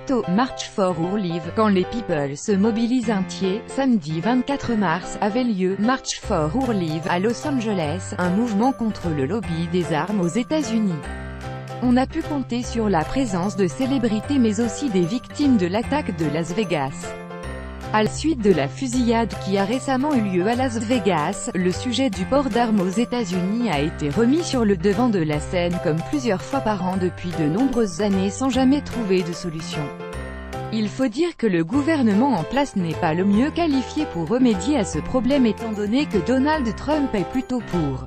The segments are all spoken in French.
plutôt « March for Our Lives ». Quand les people se mobilisent entiers, samedi 24 mars, avait lieu « March for Our Lives » à Los Angeles, un mouvement contre le lobby des armes aux États-Unis. On a pu compter sur la présence de célébrités mais aussi des victimes de l'attaque de Las Vegas. À la suite de la fusillade qui a récemment eu lieu à Las Vegas, le sujet du port d'armes aux États-Unis a été remis sur le devant de la scène comme plusieurs fois par an depuis de nombreuses années sans jamais trouver de solution. Il faut dire que le gouvernement en place n'est pas le mieux qualifié pour remédier à ce problème étant donné que Donald Trump est plutôt pour.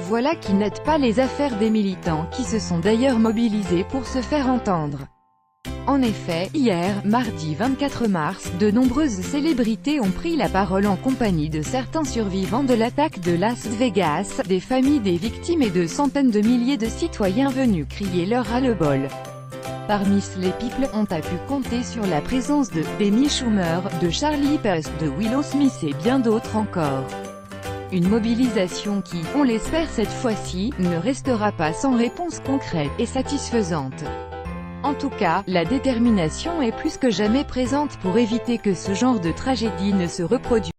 Voilà qui n'aide pas les affaires des militants qui se sont d'ailleurs mobilisés pour se faire entendre. En effet, hier, mardi 24 mars, de nombreuses célébrités ont pris la parole en compagnie de certains survivants de l'attaque de Las Vegas, des familles des victimes et de centaines de milliers de citoyens venus crier leur ras-le-bol. Parmi les people, on a pu compter sur la présence de Amy Schumer, de Charlie Puth, de Willow Smith et bien d'autres encore. Une mobilisation qui, on l'espère cette fois-ci, ne restera pas sans réponse concrète et satisfaisante. En tout cas, la détermination est plus que jamais présente pour éviter que ce genre de tragédie ne se reproduise.